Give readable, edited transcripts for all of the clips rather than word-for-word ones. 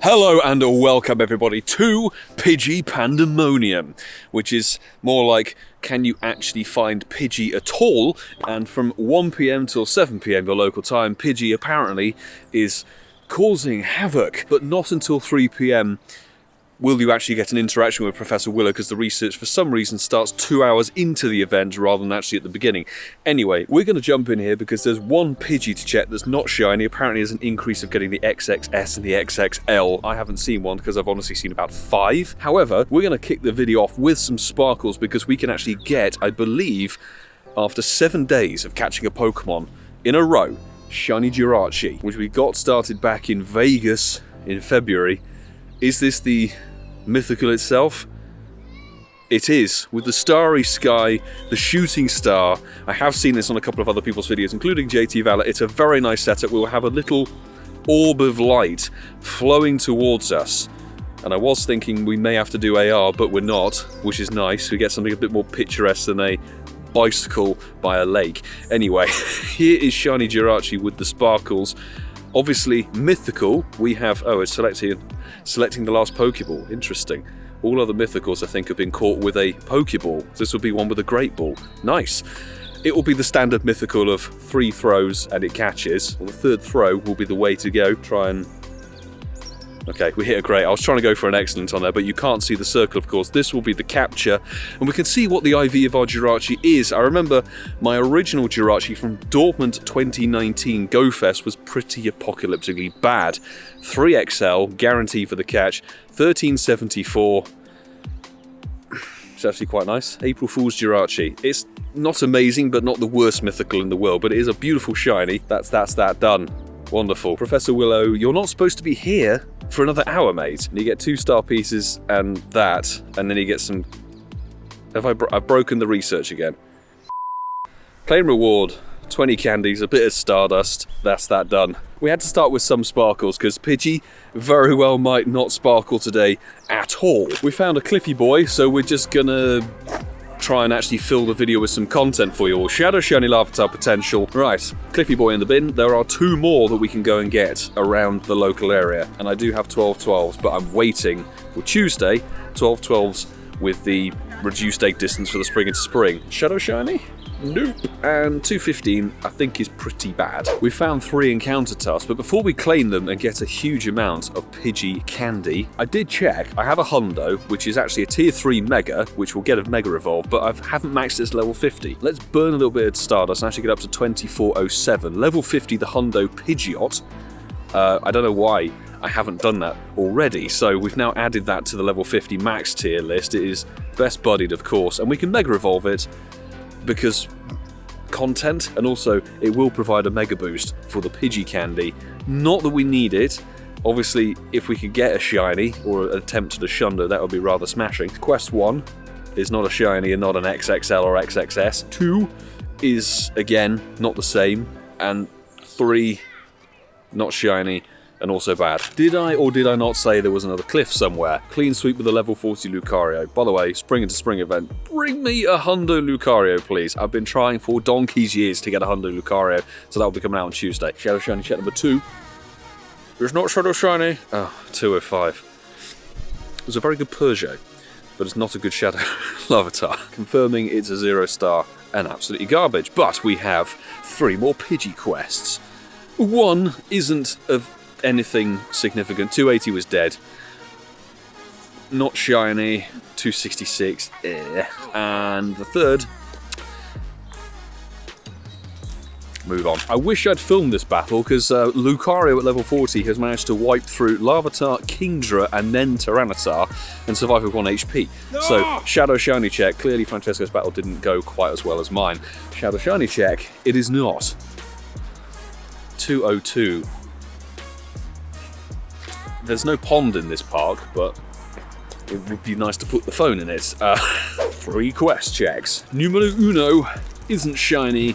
Hello and welcome everybody to Pidgey Pandemonium, which is more like, can you actually find Pidgey at all? And from 1 PM till 7 PM your local time, Pidgey apparently is causing havoc, but not until 3 PM will you actually get an interaction with Professor Willow, because the research for some reason starts 2 hours into the event rather than actually at the beginning. Anyway, we're going to jump in here because there's one Pidgey to check that's not shiny. Apparently there's an increase of getting the XXS and the XXL. I haven't seen one because I've honestly seen about 5. However, we're going to kick the video off with some sparkles because we can actually get, I believe, after 7 days of catching a Pokemon in a row, Shiny Jirachi, which we got started back in Vegas in February. Is this the Mythical itself? It is, with the starry sky, the shooting star. I have seen this on a couple of other people's videos, including JT Valor. It's a very nice setup. We'll have a little orb of light flowing towards us. And I was thinking we may have to do AR, but we're not, which is nice. We get something a bit more picturesque than a bicycle by a lake. Anyway, here is Shiny Jirachi with the sparkles. Obviously, Mythical, we have... Oh, it's selecting the last Pokeball. Interesting. All other Mythicals, I think, have been caught with a Pokeball. This will be one with a Great Ball. Nice. It will be the standard Mythical of 3 throws and it catches. Well, the 3rd throw will be the way to go. Try and... Okay, we hit a great. I was trying to go for an excellent on there, but you can't see the circle, of course. This will be the capture, and we can see what the IV of our Jirachi is. I remember my original Jirachi from Dortmund 2019 Go Fest was pretty apocalyptically bad. 3XL, guarantee for the catch, 1374. It's actually quite nice. April Fool's Jirachi. It's not amazing, but not the worst Mythical in the world, but it is a beautiful shiny. That's that done. Wonderful. Professor Willow, you're not supposed to be here for another hour, mate. And you get 2 star pieces and that, and then you get some... I've broken the research again. Claim reward, 20 candies, a bit of Stardust. That's that done. We had to start with some sparkles, because Pidgey very well might not sparkle today at all. We found a Cliffy Boy, so we're just gonna try and actually fill the video with some content for you all. Shadow Shiny Larvitar potential. Right, Cliffy Boy in the bin. There are 2 more that we can go and get around the local area. And I do have 12 12s, but I'm waiting for Tuesday, 12 12s with the reduced egg distance for the spring into spring. Shadow Shiny? Nope. And 215, I think, is pretty bad. We found 3 encounter tasks, but before we claim them and get a huge amount of Pidgey Candy, I did check. I have a Hundo, which is actually a tier 3 Mega, which will get a Mega Evolve, but I haven't maxed it to level 50. Let's burn a little bit of Stardust and actually get up to 2407. Level 50, the Hundo Pidgeot. I don't know why I haven't done that already, so we've now added that to the level 50 max tier list. It is best buddied, of course, and we can Mega Evolve it because content, and also it will provide a Mega Boost for the Pidgey Candy. Not that we need it. Obviously, if we could get a shiny or an attempt at a Shundo, that would be rather smashing. Quest 1 is not a shiny and not an XXL or XXS. 2 is, again, not the same. And 3, not shiny and also bad. Did I or did I not say there was another cliff somewhere? Clean sweep with a level 40 Lucario. By the way, spring into spring event, bring me a Hundo Lucario, please. I've been trying for donkey's years to get a Hundo Lucario, so that will be coming out on Tuesday. Shadow Shiny check number 2. There's not Shadow Shiny. Oh, 205. It was a very good Peugeot, but it's not a good Shadow Larvitar. Confirming it's a 0 star and absolutely garbage. But we have 3 more Pidgey quests. 1 isn't of anything significant. 280 was dead. Not shiny. 266. And the 3rd... Move on. I wish I'd filmed this battle, because Lucario at level 40 has managed to wipe through Larvitar, Kingdra, and then Tyranitar, and survive with 1 HP. No! So, Shadow Shiny check. Clearly Francesco's battle didn't go quite as well as mine. Shadow Shiny check. It is not. 202. There's no pond in this park, but it would be nice to put the phone in it. 3 quest checks. Numero 1 isn't shiny.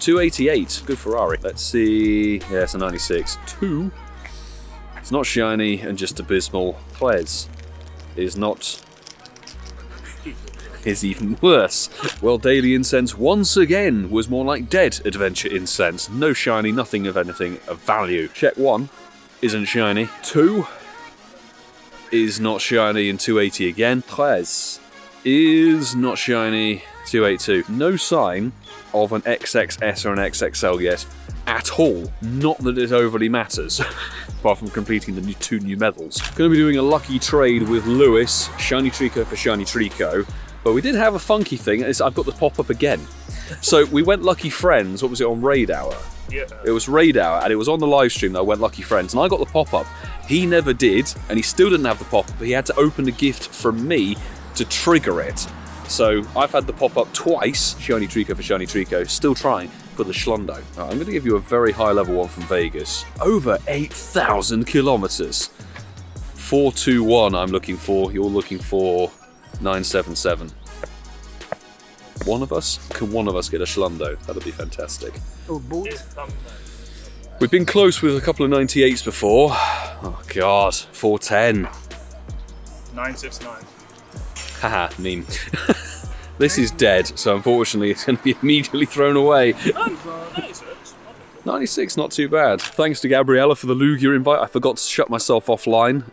288. Good Ferrari. Let's see. Yeah, it's a 96. 2. It's not shiny and just abysmal. Ples is not... is even worse. Well, Daily Incense once again was more like dead Adventure Incense. No shiny, nothing of anything of value. Check 1. Isn't shiny. 2. is not shiny in 280 again. Chaz is not shiny 282. No sign of an XXS or an XXL yet at all. Not that it overly matters, apart from completing the two new medals. Going to be doing a lucky trade with Lewis, shiny Trico for shiny Trico, but we did have a funky thing. I've got the pop-up again. So we went Lucky Friends, what was it, on Raid Hour? Yeah. It was Raid Hour, and it was on the live stream that I went Lucky Friends, and I got the pop-up. He never did, and he still didn't have the pop-up, but he had to open a gift from me to trigger it. So I've had the pop-up twice, shiny Trico for shiny Trico, still trying for the Schlundo. Right, I'm going to give you a very high-level one from Vegas. Over 8,000 kilometers. 421 I'm looking for, you're looking for 977. One of us? Can one of us get a Schlundo? That'd be fantastic. We've been close with a couple of 98s before. Oh god, 410. 969. Haha, meme. This is dead, so unfortunately it's going to be immediately thrown away. 96, not too bad. Thanks to Gabriella for the Lugia invite. I forgot to shut myself offline.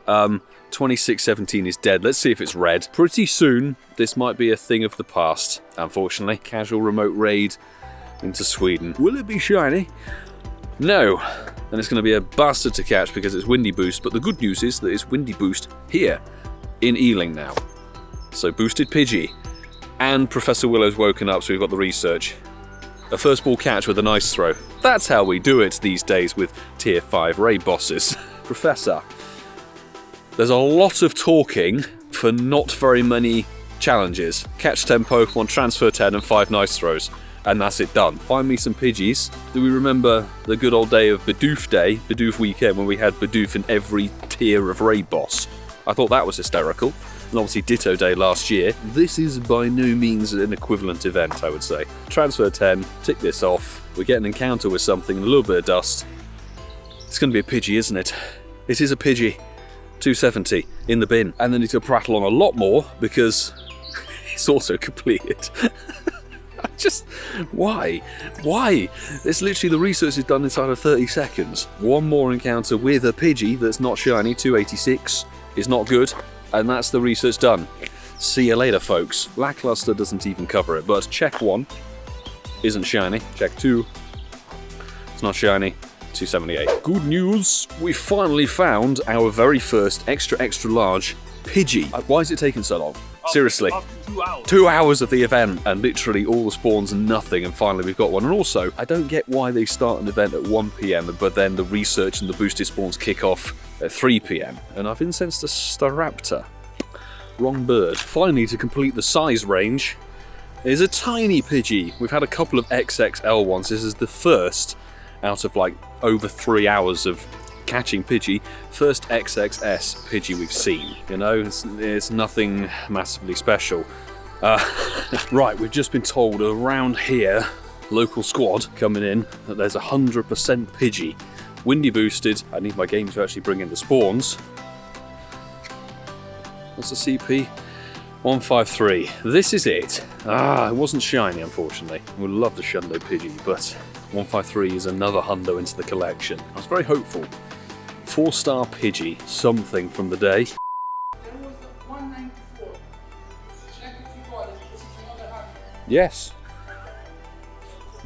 2617 is dead. Let's see if it's red. Pretty soon, this might be a thing of the past, unfortunately. Casual remote raid into Sweden. Will it be shiny? No. Then it's going to be a bastard to catch because it's Windy Boost, but the good news is that it's Windy Boost here in Ealing now. So boosted Pidgey. And Professor Willow's woken up, so we've got the research. A first ball catch with a nice throw. That's how we do it these days with tier 5 raid bosses. Professor. There's a lot of talking for not very many challenges. Catch 10 Pokemon, transfer 10 and 5 nice throws. And that's it done. Find me some Pidgeys. Do we remember the good old day of Bidoof Day, Bidoof Weekend, when we had Bidoof in every tier of raid boss? I thought that was hysterical. And obviously Ditto Day last year. This is by no means an equivalent event, I would say. Transfer 10, tick this off. We get an encounter with something, a little bit of dust. It's going to be a Pidgey, isn't it? It is a Pidgey. 270 in the bin. And then need to prattle on a lot more because it's also completed. Just, why? Why? It's literally the research is done inside of 30 seconds. One more encounter with a Pidgey that's not shiny, 286, is not good. And that's the research done. See you later, folks. Lackluster doesn't even cover it, but check 1 isn't shiny. Check 2, it's not shiny. 278. Good news, we finally found our very first extra large Pidgey. Why is it taking so long? Seriously. After 2 hours. 2 hours of the event and literally all the spawns and nothing, and finally we've got one. And also, I don't get why they start an event at 1 PM, but then the research and the boosted spawns kick off at 3 PM. And I've incensed a Staraptor. Wrong bird. Finally, to complete the size range, is a tiny Pidgey. We've had a couple of XXL ones. This is the first out of like over 3 hours of catching Pidgey. First XXS Pidgey we've seen. You know, it's nothing massively special. Right, we've just been told around here, local squad coming in, that there's 100% Pidgey. Windy boosted. I need my game to actually bring in the spawns. What's the CP? 153. This is it. It wasn't shiny, unfortunately. I would love the Shundo Pidgey, but 153 is another hundo into the collection. I was very hopeful. 4-star Pidgey, something from the day. There was 194. Check if you got it, this is another hand. Yes.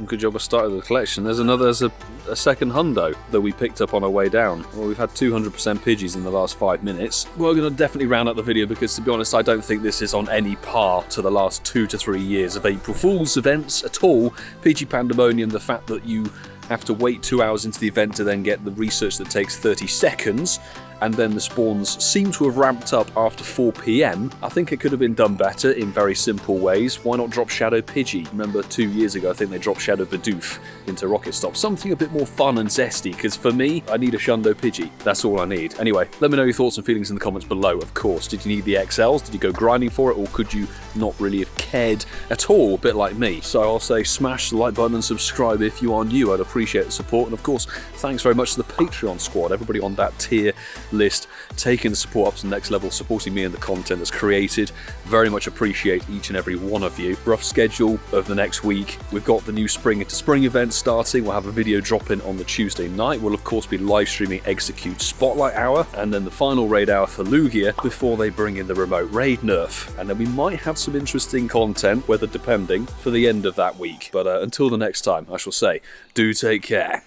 Good job of starting the collection. There's a second hundo that we picked up on our way down. Well, we've had 200% Pidgeys in the last 5 minutes. We're going to definitely round up the video because, to be honest, I don't think this is on any par to the last 2 to 3 years of April Fool's events at all. Pidgey Pandemonium, the fact that you have to wait 2 hours into the event to then get the research that takes 30 seconds, and then the spawns seem to have ramped up after 4 PM. I think it could have been done better in very simple ways. Why not drop Shadow Pidgey? Remember 2 years ago I think they dropped Shadow Bidoof into Rocket Stop. Something a bit more fun and zesty, because for me, I need a Shundo Pidgey. That's all I need. Anyway, let me know your thoughts and feelings in the comments below, of course. Did you need the XLs? Did you go grinding for it? Or could you not really have cared at all, a bit like me? So I'll say smash the like button and subscribe if you are new. I'd appreciate the support. And of course, thanks very much to the Patreon squad, everybody on that tier list, taking the support up to the next level, supporting me and the content that's created. Very much appreciate each and every one of you. Rough schedule of the next week. We've got the new Spring into Spring event starting. We'll have a video dropping on the Tuesday night. We'll of course be live streaming Execute Spotlight Hour, and then the final raid hour for Lugia before they bring in the remote raid nerf. And then we might have some interesting content, weather depending, for the end of that week. But until the next time, I shall say, do take care.